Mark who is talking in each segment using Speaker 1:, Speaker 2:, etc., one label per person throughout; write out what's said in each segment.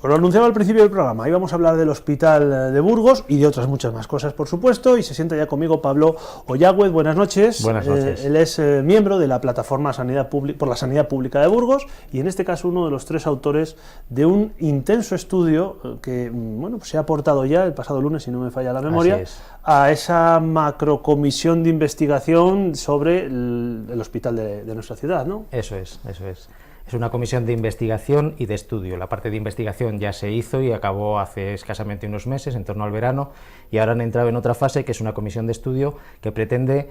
Speaker 1: Os lo anunciaba al principio del programa, íbamos a hablar del Hospital de Burgos y de otras muchas más cosas, por supuesto, y se sienta ya conmigo Pablo Ollagüez. Buenas noches.
Speaker 2: Buenas noches.
Speaker 1: Él es miembro de la plataforma por la Sanidad Pública de Burgos y en este caso uno de los 3 autores de un intenso estudio que bueno, pues se ha aportado ya el pasado lunes, si no me falla la memoria, a esa macrocomisión de investigación sobre el hospital de nuestra ciudad, ¿no?
Speaker 2: Eso es. Es una comisión de investigación y de estudio. La parte de investigación ya se hizo y acabó hace escasamente unos meses, en torno al verano, y ahora han entrado en otra fase, que es una comisión de estudio que pretende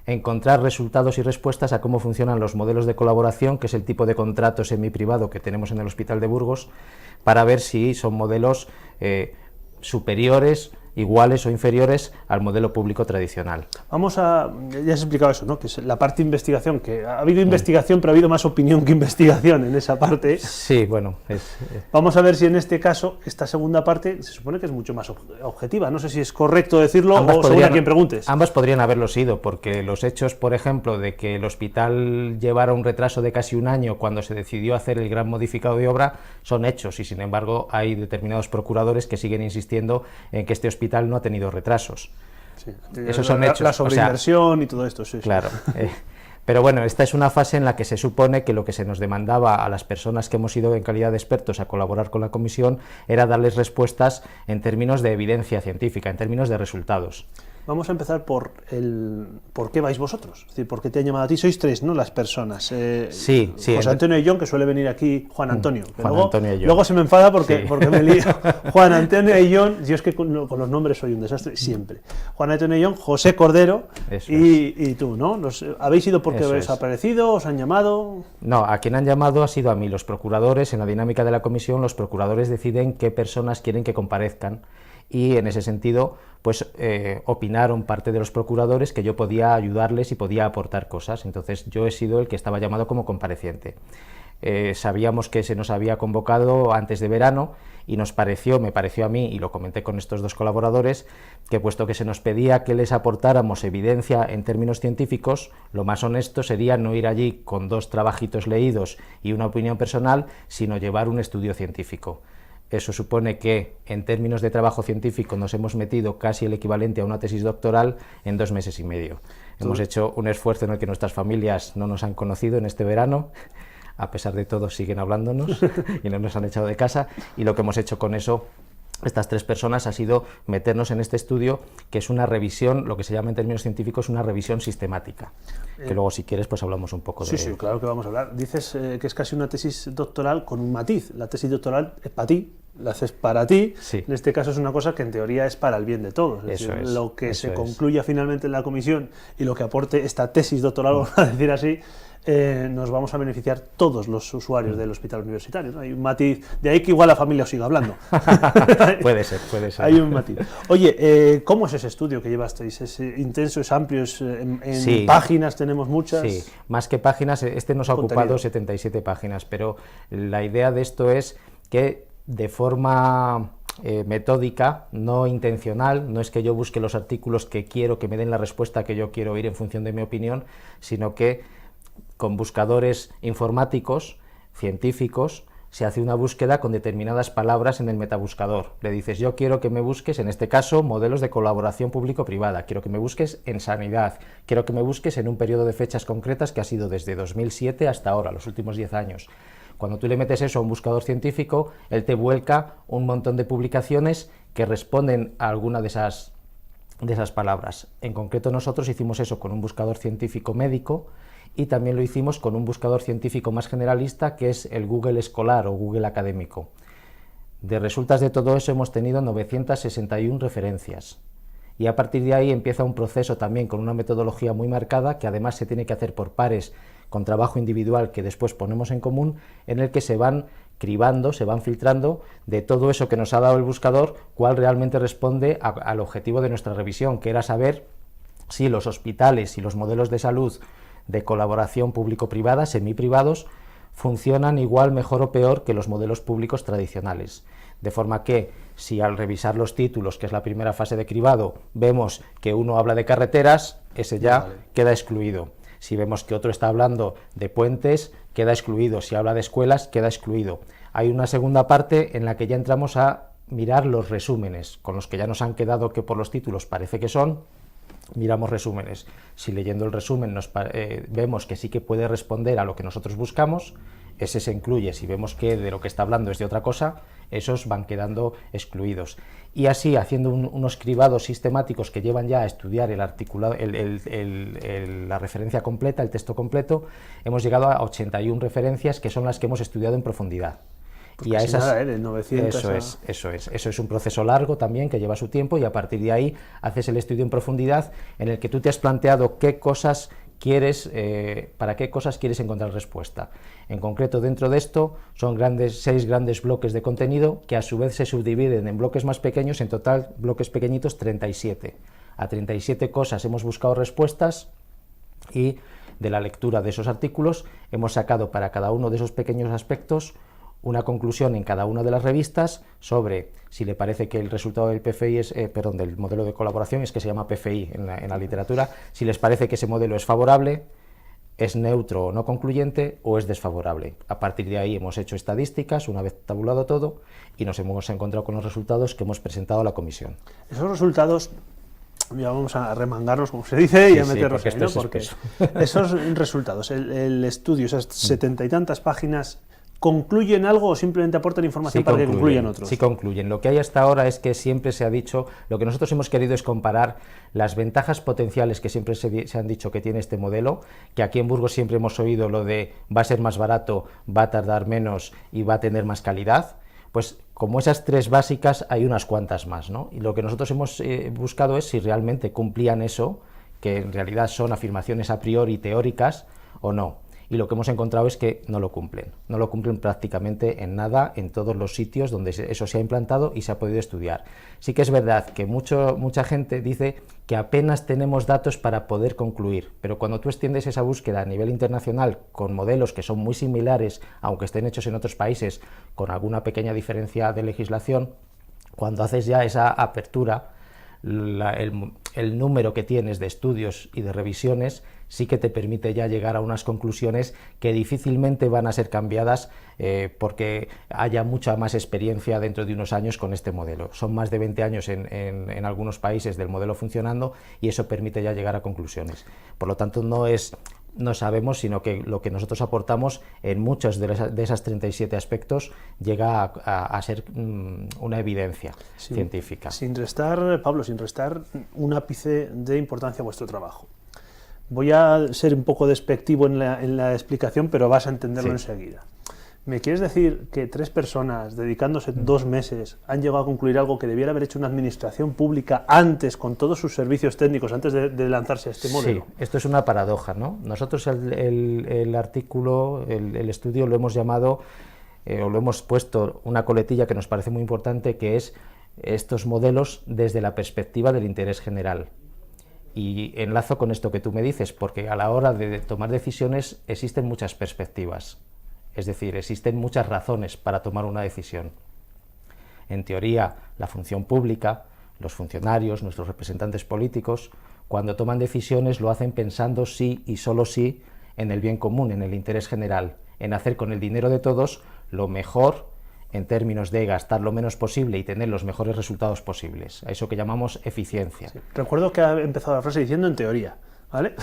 Speaker 2: encontrar resultados y respuestas a cómo funcionan los modelos de colaboración, que es el tipo de contrato semiprivado que tenemos en el Hospital de Burgos, para ver si son modelos superiores, iguales o inferiores al modelo público tradicional.
Speaker 1: Ya has explicado eso, ¿no? Que es la parte de investigación, que ha habido investigación, pero ha habido más opinión que investigación en esa parte.
Speaker 2: Sí, bueno.
Speaker 1: Vamos a ver si en este caso, esta segunda parte, se supone que es mucho más objetiva. No sé si es correcto decirlo o según a quien preguntes.
Speaker 2: Ambas podrían haberlo sido, porque los hechos, por ejemplo, de que el hospital llevara un retraso de casi un año cuando se decidió hacer el gran modificado de obra, son hechos, y sin embargo hay determinados procuradores que siguen insistiendo en que este hospital no ha tenido retrasos.
Speaker 1: Sí,
Speaker 2: esos son hechos.
Speaker 1: La sobreinversión y todo esto, sí.
Speaker 2: Claro. Pero bueno, esta es una fase en la que se supone que lo que se nos demandaba a las personas que hemos ido en calidad de expertos a colaborar con la comisión era darles respuestas en términos de evidencia científica, en términos de resultados.
Speaker 1: Vamos a empezar por qué vais vosotros, es decir, por qué te han llamado a ti. Sois 3, ¿no?, las personas.
Speaker 2: Sí.
Speaker 1: José Antonio Ayllón, que suele venir aquí, Juan Antonio.
Speaker 2: Ayllón.
Speaker 1: Luego se me enfada porque me lío. Juan Antonio Ayllón, yo es que con los nombres soy un desastre, siempre. Juan Antonio Ayllón, José Cordero y tú, ¿no? ¿Habéis ido porque habéis aparecido, os han llamado?
Speaker 2: No, a quien han llamado ha sido a mí. Los procuradores, en la dinámica de la comisión, los procuradores deciden qué personas quieren que comparezcan. Y en ese sentido, pues opinaron parte de los procuradores que yo podía ayudarles y podía aportar cosas. Entonces yo he sido el que estaba llamado como compareciente. Sabíamos que se nos había convocado antes de verano y me pareció a mí, y lo comenté con estos 2 colaboradores, que puesto que se nos pedía que les aportáramos evidencia en términos científicos, lo más honesto sería no ir allí con 2 trabajitos leídos y una opinión personal, sino llevar un estudio científico. Eso supone que, en términos de trabajo científico, nos hemos metido casi el equivalente a una tesis doctoral en 2 meses y medio. Hemos hecho un esfuerzo en el que nuestras familias no nos han conocido en este verano, a pesar de todo siguen hablándonos y no nos han echado de casa, y lo que hemos hecho con eso, estas 3 personas, ha sido meternos en este estudio, que es una revisión, lo que se llama en términos científicos una revisión sistemática, que luego, si quieres, pues hablamos un poco de...
Speaker 1: Sí, claro que vamos a hablar. Dices que es casi una tesis doctoral con un matiz. La tesis doctoral es para ti, la haces para ti.
Speaker 2: Sí.
Speaker 1: En este caso es una cosa que en teoría es para el bien de todos. Es decir, lo que se concluya finalmente en la comisión y lo que aporte esta tesis doctoral, vamos a decir así, nos vamos a beneficiar todos los usuarios del hospital universitario, ¿no? Hay un matiz, de ahí que igual la familia os siga hablando.
Speaker 2: Puede ser.
Speaker 1: Hay un matiz. Oye, ¿cómo es ese estudio que llevasteis? ¿Es intenso, es amplio, en páginas tenemos muchas?
Speaker 2: Sí, más que páginas, nos ha ocupado 77 páginas, pero la idea de esto es que de forma metódica, no intencional, no es que yo busque los artículos que quiero que me den la respuesta que yo quiero oír en función de mi opinión, sino que con buscadores informáticos, científicos, se hace una búsqueda con determinadas palabras en el metabuscador. Le dices, yo quiero que me busques, en este caso, modelos de colaboración público-privada, quiero que me busques en sanidad, quiero que me busques en un periodo de fechas concretas que ha sido desde 2007 hasta ahora, los últimos 10 años. Cuando tú le metes eso a un buscador científico, él te vuelca un montón de publicaciones que responden a alguna de esas palabras. En concreto, nosotros hicimos eso con un buscador científico médico, y también lo hicimos con un buscador científico más generalista, que es el Google Escolar o Google Académico. De resultas de todo eso hemos tenido 961 referencias. Y a partir de ahí empieza un proceso también con una metodología muy marcada, que además se tiene que hacer por pares, con trabajo individual que después ponemos en común, en el que se van cribando, se van filtrando de todo eso que nos ha dado el buscador, cuál realmente responde al objetivo de nuestra revisión, que era saber si los hospitales y los modelos de salud de colaboración público-privada, semiprivados, funcionan igual, mejor o peor que los modelos públicos tradicionales. De forma que, si al revisar los títulos, que es la primera fase de cribado, vemos que uno habla de carreteras, ese ya queda excluido. Si vemos que otro está hablando de puentes, queda excluido. Si habla de escuelas, queda excluido. Hay una segunda parte en la que ya entramos a mirar los resúmenes, con los que ya nos han quedado que por los títulos parece que son. Miramos resúmenes. Si leyendo el resumen vemos que sí que puede responder a lo que nosotros buscamos, ese se incluye. Si vemos que de lo que está hablando es de otra cosa, esos van quedando excluidos. Y así, haciendo unos cribados sistemáticos que llevan ya a estudiar el articulado, la referencia completa, el texto completo, hemos llegado a 81 referencias, que son las que hemos estudiado en profundidad.
Speaker 1: Pues y a esas, nada, 900
Speaker 2: eso es un proceso largo también que lleva su tiempo, y a partir de ahí haces el estudio en profundidad en el que tú te has planteado qué cosas quieres, para qué cosas quieres encontrar respuesta. En concreto, dentro de esto son 6 grandes bloques de contenido que a su vez se subdividen en bloques más pequeños, en total bloques pequeñitos 37. A 37 cosas hemos buscado respuestas, y de la lectura de esos artículos hemos sacado para cada uno de esos pequeños aspectos una conclusión en cada una de las revistas sobre si le parece que el resultado del PFI del modelo de colaboración, es que se llama PFI en la literatura, si les parece que ese modelo es favorable, es neutro o no concluyente, o es desfavorable. A partir de ahí hemos hecho estadísticas, una vez tabulado todo, y nos hemos encontrado con los resultados que hemos presentado a la comisión.
Speaker 1: Esos resultados, ya vamos a remangarnos, como se dice, y a meternos ahí, ¿no? Porque esos resultados, el estudio, esas 70 y tantas páginas, ¿concluyen algo o simplemente aportan información para que concluyan otros?
Speaker 2: Sí, concluyen. Lo que hay hasta ahora es que siempre se ha dicho, lo que nosotros hemos querido es comparar las ventajas potenciales que siempre se han dicho que tiene este modelo, que aquí en Burgos siempre hemos oído lo de va a ser más barato, va a tardar menos y va a tener más calidad. Pues como esas 3 básicas hay unas cuantas más, ¿no? Y lo que nosotros hemos buscado es si realmente cumplían eso, que en realidad son afirmaciones a priori teóricas o no. Y lo que hemos encontrado es que no lo cumplen prácticamente en nada en todos los sitios donde eso se ha implantado y se ha podido estudiar. Sí que es verdad que mucha gente dice que apenas tenemos datos para poder concluir, pero cuando tú extiendes esa búsqueda a nivel internacional con modelos que son muy similares, aunque estén hechos en otros países con alguna pequeña diferencia de legislación, cuando haces ya esa apertura, el número que tienes de estudios y de revisiones sí que te permite ya llegar a unas conclusiones que difícilmente van a ser cambiadas porque haya mucha más experiencia dentro de unos años con este modelo. Son más de 20 años en algunos países del modelo funcionando, y eso permite ya llegar a conclusiones. Por lo tanto, no sabemos, sino que lo que nosotros aportamos en muchos de esas 37 aspectos llega a ser una evidencia científica.
Speaker 1: Sin restar, Pablo, un ápice de importancia a vuestro trabajo. Voy a ser un poco despectivo en la explicación, pero vas a entenderlo enseguida. ¿Me quieres decir que 3 personas dedicándose 2 meses han llegado a concluir algo que debiera haber hecho una administración pública antes, con todos sus servicios técnicos, antes de lanzarse a este modelo?
Speaker 2: Sí, esto es una paradoja, ¿no? Nosotros el artículo, el estudio lo hemos llamado, o lo hemos puesto una coletilla que nos parece muy importante, que es estos modelos desde la perspectiva del interés general. Y enlazo con esto que tú me dices, porque a la hora de tomar decisiones existen muchas perspectivas. Es decir, existen muchas razones para tomar una decisión. En teoría, la función pública, los funcionarios, nuestros representantes políticos, cuando toman decisiones lo hacen pensando sí y solo sí en el bien común, en el interés general, en hacer con el dinero de todos lo mejor en términos de gastar lo menos posible y tener los mejores resultados posibles, a eso que llamamos eficiencia. Sí.
Speaker 1: Recuerdo que ha empezado la frase diciendo en teoría, ¿vale?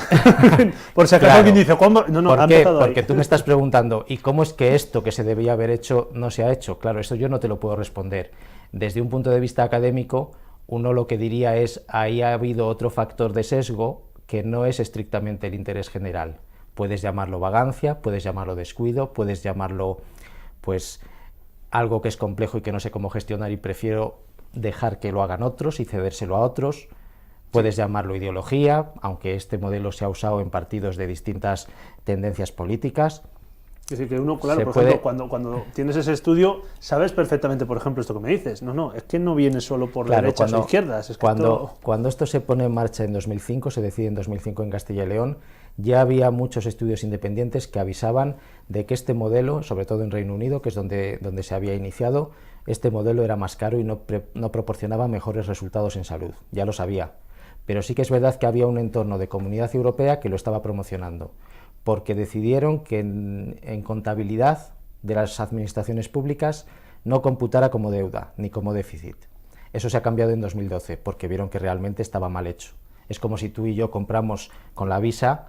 Speaker 1: Por si acaso alguien dice, ¿cómo? No,
Speaker 2: ¿por qué? Porque tú me estás preguntando, ¿y cómo es que esto que se debía haber hecho no se ha hecho? Claro, eso yo no te lo puedo responder. Desde un punto de vista académico, uno lo que diría es, ahí ha habido otro factor de sesgo que no es estrictamente el interés general. Puedes llamarlo vagancia, puedes llamarlo descuido, puedes llamarlo, pues, algo que es complejo y que no sé cómo gestionar y prefiero dejar que lo hagan otros y cedérselo a otros. Puedes llamarlo ideología, aunque este modelo se ha usado en partidos de distintas tendencias políticas.
Speaker 1: Es decir, que uno, claro, por ejemplo, cuando tienes ese estudio, sabes perfectamente, por ejemplo, esto que me dices. No, es que no viene solo por derechas o izquierdas. Es que
Speaker 2: cuando esto se pone en marcha en 2005, se decide en 2005 en Castilla y León, ya había muchos estudios independientes que avisaban de que este modelo, sobre todo en Reino Unido, que es donde se había iniciado, este modelo era más caro y no proporcionaba mejores resultados en salud. Ya lo sabía. Pero sí que es verdad que había un entorno de Comunidad Europea que lo estaba promocionando, porque decidieron que en contabilidad de las administraciones públicas no computara como deuda ni como déficit. Eso se ha cambiado en 2012 porque vieron que realmente estaba mal hecho. Es como si tú y yo compramos con la Visa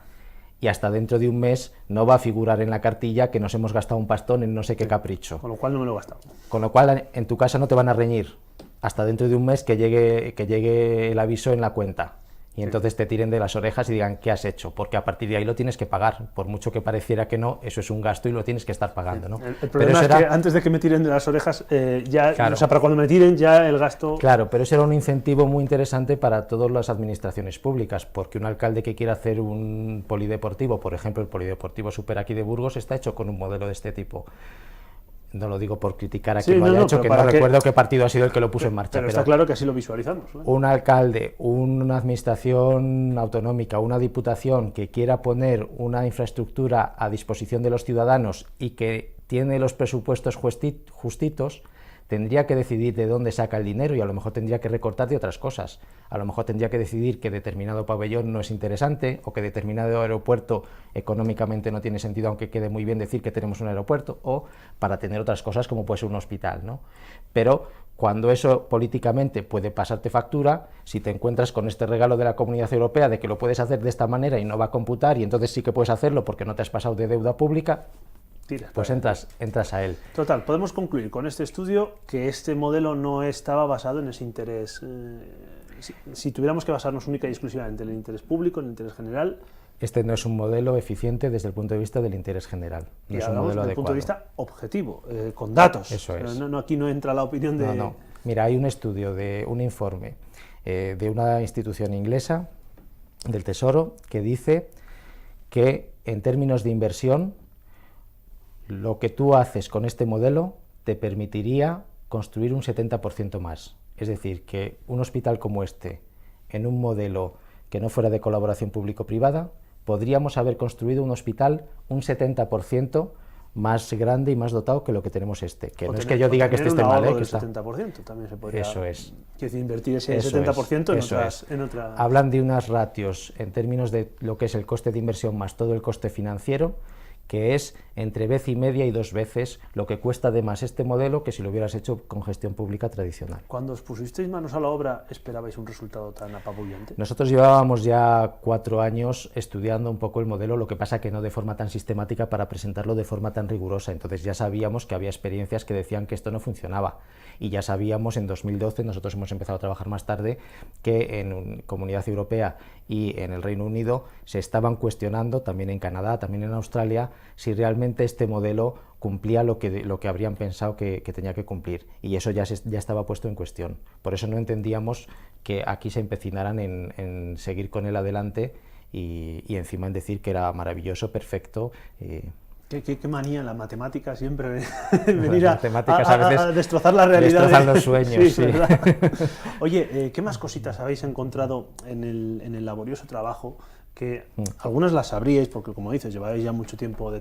Speaker 2: y hasta dentro de un mes no va a figurar en la cartilla que nos hemos gastado un pastón en no sé qué capricho.
Speaker 1: Con lo cual no me lo he gastado.
Speaker 2: Con lo cual en tu casa no te van a reñir hasta dentro de un mes que llegue el aviso en la cuenta. Y entonces te tiren de las orejas y digan, ¿qué has hecho? Porque a partir de ahí lo tienes que pagar. Por mucho que pareciera que no, eso es un gasto y lo tienes que estar pagando, ¿no?
Speaker 1: El problema es que antes de que me tiren de las orejas, claro. O sea, para cuando me tiren ya el gasto...
Speaker 2: Claro, pero ese era un incentivo muy interesante para todas las administraciones públicas, porque un alcalde que quiera hacer un polideportivo, por ejemplo, el Polideportivo Super aquí de Burgos, está hecho con un modelo de este tipo. No lo digo por criticar a quien lo haya hecho, que no recuerdo qué partido ha sido el que lo puso en marcha.
Speaker 1: Pero está claro que así lo visualizamos, ¿no?
Speaker 2: Un alcalde, una administración autonómica, una diputación que quiera poner una infraestructura a disposición de los ciudadanos y que tiene los presupuestos justitos, tendría que decidir de dónde saca el dinero y a lo mejor tendría que recortar de otras cosas. A lo mejor tendría que decidir que determinado pabellón no es interesante o que determinado aeropuerto económicamente no tiene sentido, aunque quede muy bien decir que tenemos un aeropuerto, o para tener otras cosas como puede ser un hospital, ¿no? Pero cuando eso políticamente puede pasarte factura, si te encuentras con este regalo de la Comunidad Europea de que lo puedes hacer de esta manera y no va a computar y entonces sí que puedes hacerlo porque no te has pasado de deuda pública, pues entras a él.
Speaker 1: Total, podemos concluir con este estudio que este modelo no estaba basado en ese interés. Si tuviéramos que basarnos única y exclusivamente en el interés público, en el interés general...
Speaker 2: Este no es un modelo eficiente desde el punto de vista del interés general. No es un modelo
Speaker 1: desde el
Speaker 2: adecuado.
Speaker 1: punto de vista objetivo, con datos.
Speaker 2: Eso es.
Speaker 1: Aquí no entra la opinión de...
Speaker 2: No. Mira, hay un estudio, un informe de una institución inglesa, del Tesoro, que dice que en términos de inversión, lo que tú haces con este modelo te permitiría construir un 70% más. Es decir, que un hospital como este, en un modelo que no fuera de colaboración público-privada, podríamos haber construido un hospital un 70% más grande y más dotado que lo que tenemos este. Que no es que yo diga que este esté mal,
Speaker 1: que está... 70% también se podría...
Speaker 2: Eso es.
Speaker 1: Quiere decir, invertir ese 70% en otra...
Speaker 2: Hablan de unas ratios en términos de lo que es el coste de inversión más todo el coste financiero, que es entre vez y media y 2 veces lo que cuesta de más este modelo que si lo hubieras hecho con gestión pública tradicional.
Speaker 1: Cuando os pusisteis manos a la obra, ¿esperabais un resultado tan apabullante?
Speaker 2: Nosotros llevábamos ya 4 años estudiando un poco el modelo, lo que pasa que no de forma tan sistemática para presentarlo de forma tan rigurosa, entonces ya sabíamos que había experiencias que decían que esto no funcionaba, y ya sabíamos en 2012, nosotros hemos empezado a trabajar más tarde, que en Comunidad Europea y en el Reino Unido se estaban cuestionando, también en Canadá, también en Australia, si realmente este modelo cumplía lo que habrían pensado que tenía que cumplir, y eso ya estaba puesto en cuestión. Por eso no entendíamos que aquí se empecinaran en seguir con él adelante y encima en decir que era maravilloso, perfecto.
Speaker 1: ¿Qué manía la matemática siempre venir
Speaker 2: a
Speaker 1: destrozar la realidad.
Speaker 2: Destrozan los sueños, sí.
Speaker 1: Oye, ¿qué más cositas habéis encontrado en el laborioso trabajo? Que algunas las sabríais, porque como dices, lleváis ya mucho tiempo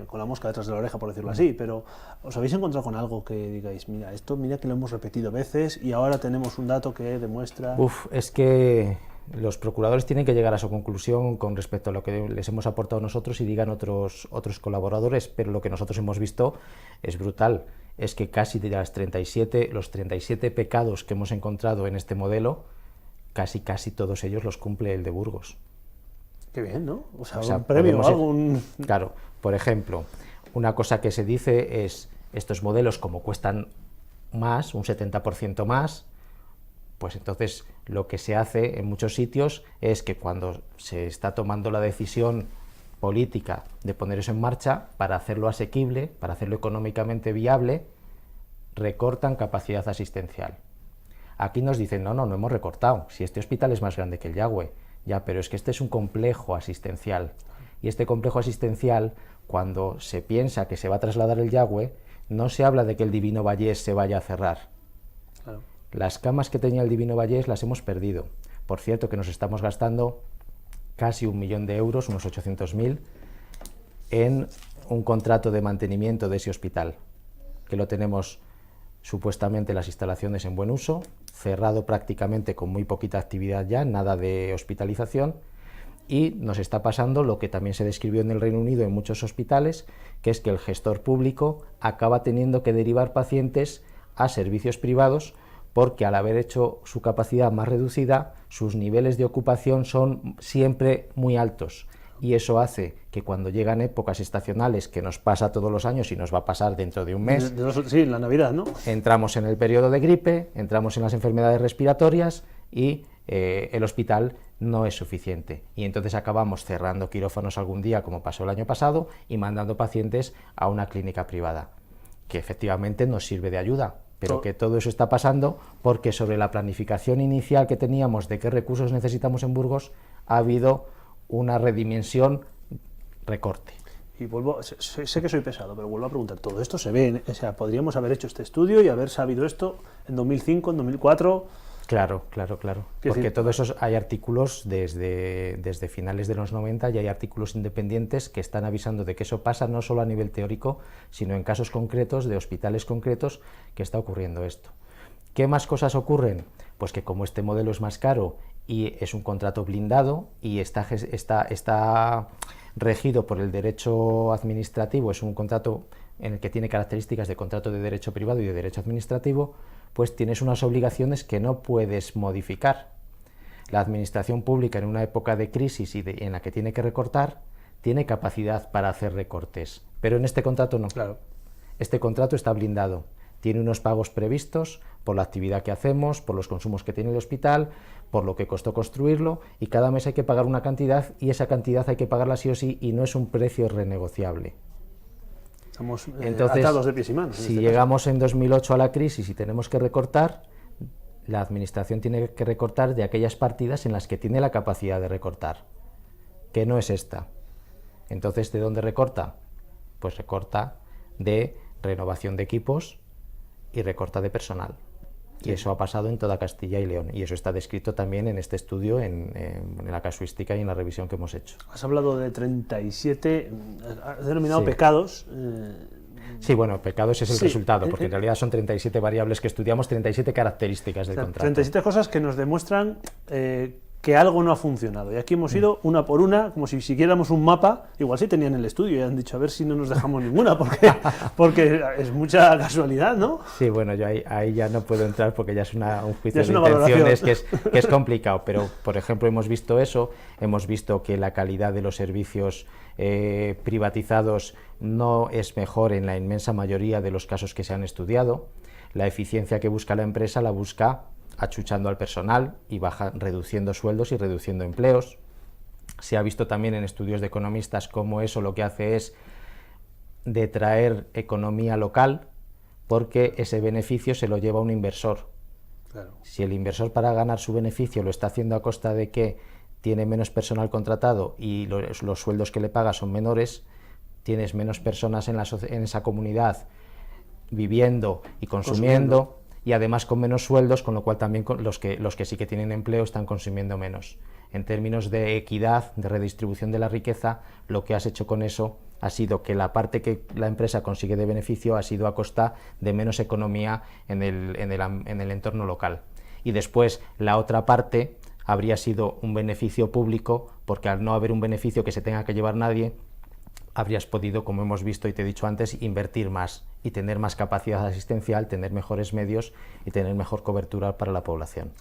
Speaker 1: con la mosca detrás de la oreja, por decirlo así, pero ¿os habéis encontrado con algo que digáis, mira que lo hemos repetido veces y ahora tenemos un dato que demuestra...?
Speaker 2: Es que los procuradores tienen que llegar a su conclusión con respecto a lo que les hemos aportado nosotros y digan otros colaboradores, pero lo que nosotros hemos visto es brutal. Es que casi de los 37 pecados que hemos encontrado en este modelo, casi todos ellos los cumple el de Burgos.
Speaker 1: Qué bien, ¿no? O sea un premio o algo.
Speaker 2: Claro, por ejemplo, una cosa que se dice es, estos modelos como cuestan más, un 70% más, pues entonces lo que se hace en muchos sitios es que cuando se está tomando la decisión política de poner eso en marcha, para hacerlo asequible, para hacerlo económicamente viable, recortan capacidad asistencial. Aquí nos dicen, no hemos recortado, si este hospital es más grande que el Yagüe. Ya, pero es que este es un complejo asistencial, y este complejo asistencial, cuando se piensa que se va a trasladar el Yagüe, no se habla de que el Divino Vallés se vaya a cerrar. Claro. Las camas que tenía el Divino Vallés las hemos perdido. Por cierto, que nos estamos gastando casi 1 millón de euros, unos 800.000, en un contrato de mantenimiento de ese hospital, que lo tenemos supuestamente las instalaciones en buen uso, cerrado prácticamente con muy poquita actividad ya, nada de hospitalización, Y nos está pasando lo que también se describió en el Reino Unido en muchos hospitales, que es que el gestor público acaba teniendo que derivar pacientes a servicios privados porque al haber hecho su capacidad más reducida, sus niveles de ocupación son siempre muy altos. Y eso hace que cuando llegan épocas estacionales, que nos pasa todos los años y nos va a pasar dentro de un mes,
Speaker 1: sí, en la Navidad, ¿no?
Speaker 2: Entramos en el periodo de gripe, entramos en las enfermedades respiratorias y el hospital no es suficiente. Y entonces acabamos cerrando quirófanos algún día, como pasó el año pasado, y mandando pacientes a una clínica privada, que efectivamente nos sirve de ayuda, pero que todo eso está pasando porque sobre la planificación inicial que teníamos de qué recursos necesitamos en Burgos, ha habido una redimensión, recorte.
Speaker 1: Y vuelvo, sé que soy pesado, pero vuelvo a preguntar, ¿todo esto se ve? O sea, ¿podríamos haber hecho este estudio y haber sabido esto en 2005, en 2004?
Speaker 2: Claro. Porque todo eso, hay artículos desde finales de los 90 y hay artículos independientes que están avisando de que eso pasa no solo a nivel teórico, sino en casos concretos de hospitales concretos que está ocurriendo esto. ¿Qué más cosas ocurren? Pues que como este modelo es más caro y es un contrato blindado y está regido por el derecho administrativo, es un contrato en el que tiene características de contrato de derecho privado y de derecho administrativo, pues tienes unas obligaciones que no puedes modificar. La administración pública en una época de crisis y en la que tiene que recortar, tiene capacidad para hacer recortes, pero en este contrato no.
Speaker 1: Claro.
Speaker 2: Este contrato está blindado, tiene unos pagos previstos por la actividad que hacemos, por los consumos que tiene el hospital, por lo que costó construirlo, y cada mes hay que pagar una cantidad y esa cantidad hay que pagarla sí o sí y no es un precio renegociable.
Speaker 1: Estamos atados de pies y manos.
Speaker 2: Si llegamos en 2008 a la crisis y tenemos que recortar, la administración tiene que recortar de aquellas partidas en las que tiene la capacidad de recortar, que no es esta. Entonces, ¿de dónde recorta? Pues recorta de renovación de equipos y recorta de personal. Y eso ha pasado en toda Castilla y León, y eso está descrito también en este estudio, en la casuística y en la revisión que hemos hecho.
Speaker 1: Has hablado de 37, has denominado pecados.
Speaker 2: Sí, bueno, pecados es el resultado, porque en realidad son 37 variables que estudiamos, 37 características del contrato.
Speaker 1: 37 cosas que nos demuestran que algo no ha funcionado. Y aquí hemos ido una por una, como si siguiéramos un mapa. Igual sí tenían el estudio y han dicho, a ver si no nos dejamos ninguna, porque es mucha casualidad, ¿no?
Speaker 2: Sí, bueno, yo ahí ya no puedo entrar porque ya es un juicio de intenciones que es complicado. Pero, por ejemplo, hemos visto eso, hemos visto que la calidad de los servicios privatizados no es mejor en la inmensa mayoría de los casos que se han estudiado. La eficiencia que busca la empresa la busca achuchando al personal y reduciendo sueldos y reduciendo empleos. Se ha visto también en estudios de economistas cómo eso lo que hace es detraer economía local, porque ese beneficio se lo lleva un inversor.
Speaker 1: Claro.
Speaker 2: Si el inversor, para ganar su beneficio, lo está haciendo a costa de que tiene menos personal contratado y los sueldos que le paga son menores, tienes menos personas en esa comunidad viviendo y consumiendo. Y además con menos sueldos, con lo cual también los que sí que tienen empleo están consumiendo menos. En términos de equidad, de redistribución de la riqueza, lo que has hecho con eso ha sido que la parte que la empresa consigue de beneficio ha sido a costa de menos economía en el entorno local. Y después la otra parte habría sido un beneficio público, porque al no haber un beneficio que se tenga que llevar nadie, habrías podido, como hemos visto y te he dicho antes, invertir más y tener más capacidad asistencial, tener mejores medios y tener mejor cobertura para la población.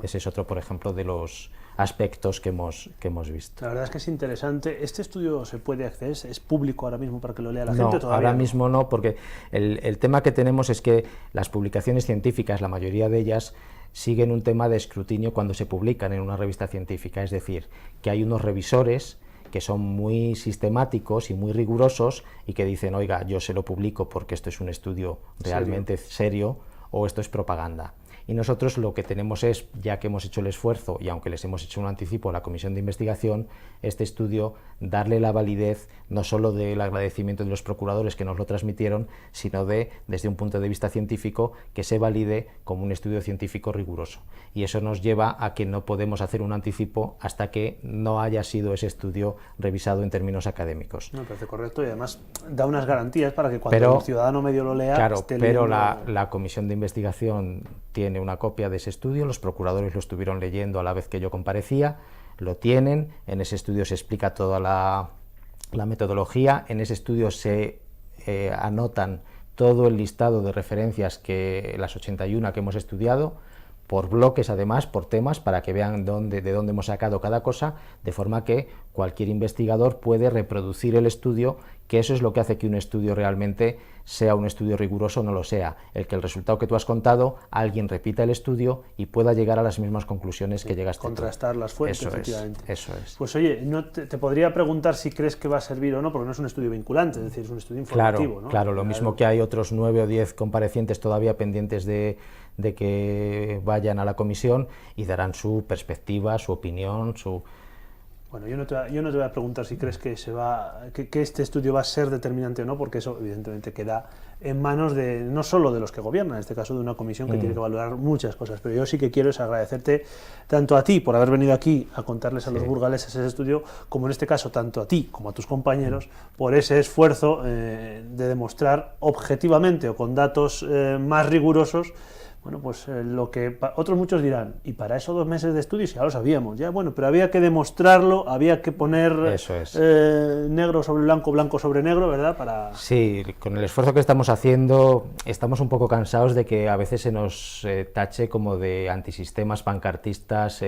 Speaker 2: Ese es otro, por ejemplo, de los aspectos que hemos visto.
Speaker 1: La verdad es que es interesante. ¿Este estudio se puede acceder? ¿Es público ahora mismo para que lo lea la gente?
Speaker 2: No, ahora mismo no, porque el tema que tenemos es que las publicaciones científicas, la mayoría de ellas, siguen un tema de escrutinio cuando se publican en una revista científica, es decir, que hay unos revisores que son muy sistemáticos y muy rigurosos y que dicen, oiga, yo se lo publico porque esto es un estudio realmente serio o esto es propaganda. Y nosotros lo que tenemos es, ya que hemos hecho el esfuerzo y aunque les hemos hecho un anticipo a la comisión de investigación, este estudio, darle la validez no solo del agradecimiento de los procuradores que nos lo transmitieron, sino desde un punto de vista científico, que se valide como un estudio científico riguroso. Y eso nos lleva a que no podemos hacer un anticipo hasta que no haya sido ese estudio revisado en términos académicos.
Speaker 1: Me parece correcto y además da unas garantías para que cuando el ciudadano medio lo lea...
Speaker 2: Claro, pero la comisión de investigación tiene una copia de ese estudio, los procuradores lo estuvieron leyendo a la vez que yo comparecía, lo tienen, en ese estudio se explica toda la metodología, en ese estudio se anotan todo el listado de referencias que las 81 que hemos estudiado, por bloques además, por temas, para que vean de dónde hemos sacado cada cosa, de forma que cualquier investigador puede reproducir el estudio, que eso es lo que hace que un estudio realmente sea un estudio riguroso o no lo sea, el que el resultado que tú has contado, alguien repita el estudio y pueda llegar a las mismas conclusiones que llegaste tú.
Speaker 1: Contrastar las fuentes,
Speaker 2: eso
Speaker 1: efectivamente.
Speaker 2: Eso es.
Speaker 1: Pues oye, te podría preguntar si crees que va a servir o no, porque no es un estudio vinculante, es decir, es un estudio informativo,
Speaker 2: Claro,
Speaker 1: ¿no?
Speaker 2: claro, lo mismo que hay otros 9 o 10 comparecientes todavía pendientes de que vayan a la comisión y darán su perspectiva, su opinión, su...
Speaker 1: Bueno, yo no te voy a preguntar si crees que este estudio va a ser determinante o no, porque eso evidentemente queda en manos de no solo de los que gobiernan, en este caso de una comisión que tiene que valorar muchas cosas, pero yo sí que quiero es agradecerte tanto a ti por haber venido aquí a contarles a los burgaleses ese estudio, como en este caso tanto a ti como a tus compañeros por ese esfuerzo de demostrar objetivamente o con datos más rigurosos, bueno, pues lo que otros muchos dirán, y para eso 2 meses de estudio, ya lo sabíamos, ya bueno, pero había que demostrarlo, había que poner negro sobre blanco, blanco sobre negro, ¿verdad?
Speaker 2: Sí, con el esfuerzo que estamos haciendo, estamos un poco cansados de que a veces se nos tache como de antisistemas, pancartistas,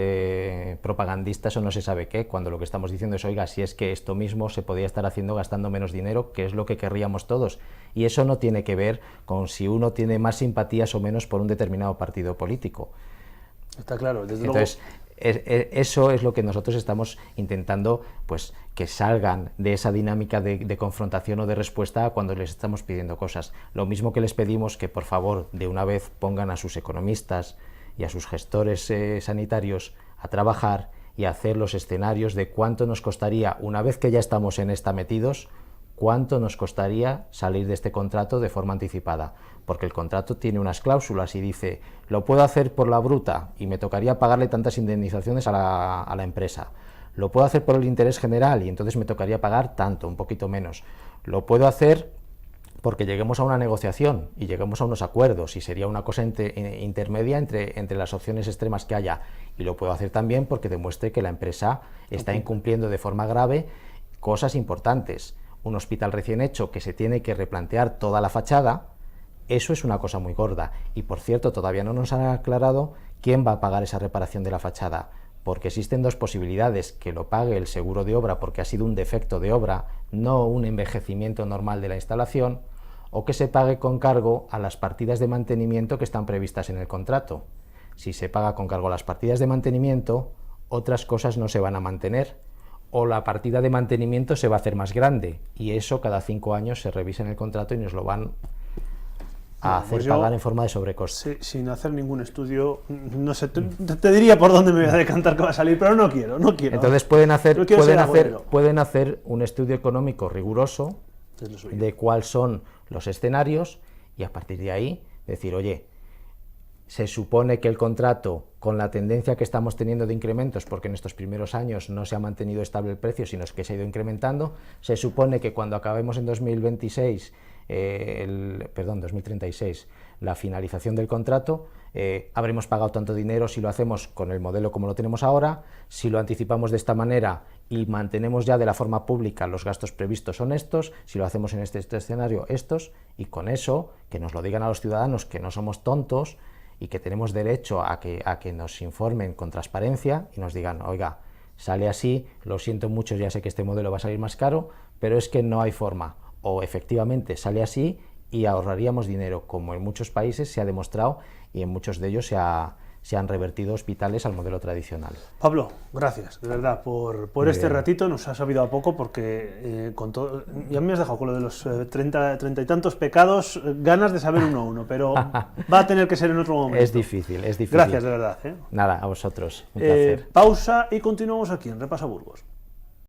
Speaker 2: propagandistas o no se sabe qué, cuando lo que estamos diciendo es, oiga, si es que esto mismo se podía estar haciendo gastando menos dinero, que es lo que querríamos todos, y eso no tiene que ver con si uno tiene más simpatías o menos por un determinado partido político.
Speaker 1: Está claro, desde
Speaker 2: Entonces, eso es lo que nosotros estamos intentando, pues, que salgan de esa dinámica de confrontación o de respuesta cuando les estamos pidiendo cosas. Lo mismo que les pedimos que, por favor, de una vez pongan a sus economistas y a sus gestores sanitarios a trabajar y a hacer los escenarios de cuánto nos costaría, una vez que ya estamos en esta metidos, cuánto nos costaría salir de este contrato de forma anticipada, porque el contrato tiene unas cláusulas y dice, lo puedo hacer por la bruta y me tocaría pagarle tantas indemnizaciones a la empresa, lo puedo hacer por el interés general y entonces me tocaría pagar tanto, un poquito menos, lo puedo hacer porque lleguemos a una negociación y lleguemos a unos acuerdos y sería una cosa intermedia entre las opciones extremas que haya, y lo puedo hacer también porque demuestre que la empresa está incumpliendo de forma grave cosas importantes. Un hospital recién hecho que se tiene que replantear toda la fachada, eso es una cosa muy gorda. Y por cierto, todavía no nos han aclarado quién va a pagar esa reparación de la fachada, porque existen 2 posibilidades: que lo pague el seguro de obra porque ha sido un defecto de obra, no un envejecimiento normal de la instalación, o que se pague con cargo a las partidas de mantenimiento que están previstas en el contrato. Si se paga con cargo a las partidas de mantenimiento, otras cosas no se van a mantener, o la partida de mantenimiento se va a hacer más grande, y eso cada 5 años se revisa en el contrato y nos lo van a hacer pagar en forma de sobrecoste.
Speaker 1: Sin hacer ningún estudio, no sé, te diría por dónde me voy a decantar que va a salir, pero no quiero.
Speaker 2: Entonces pueden hacer un estudio económico riguroso de cuáles son los escenarios, y a partir de ahí decir, oye, se supone que el contrato, con la tendencia que estamos teniendo de incrementos, porque en estos primeros años no se ha mantenido estable el precio, sino que se ha ido incrementando, se supone que cuando acabemos en 2036, 2036, la finalización del contrato, habremos pagado tanto dinero si lo hacemos con el modelo como lo tenemos ahora, si lo anticipamos de esta manera y mantenemos ya de la forma pública los gastos previstos son estos, si lo hacemos en este escenario estos, y con eso, que nos lo digan a los ciudadanos, que no somos tontos y que tenemos derecho a que nos informen con transparencia y nos digan, oiga, sale así, lo siento mucho, ya sé que este modelo va a salir más caro, pero es que no hay forma, o efectivamente sale así y ahorraríamos dinero, como en muchos países se ha demostrado y en muchos de ellos se han revertido hospitales al modelo tradicional.
Speaker 1: Pablo, gracias, de verdad, por este ratito. Nos ha sabido a poco porque con todo, ya me has dejado con lo de los 30 y tantos pecados, ganas de saber uno a uno, pero va a tener que ser en otro momento.
Speaker 2: Es difícil.
Speaker 1: Gracias, de verdad.
Speaker 2: Nada, a vosotros, un placer.
Speaker 1: Pausa y continuamos aquí en Repasa Burgos.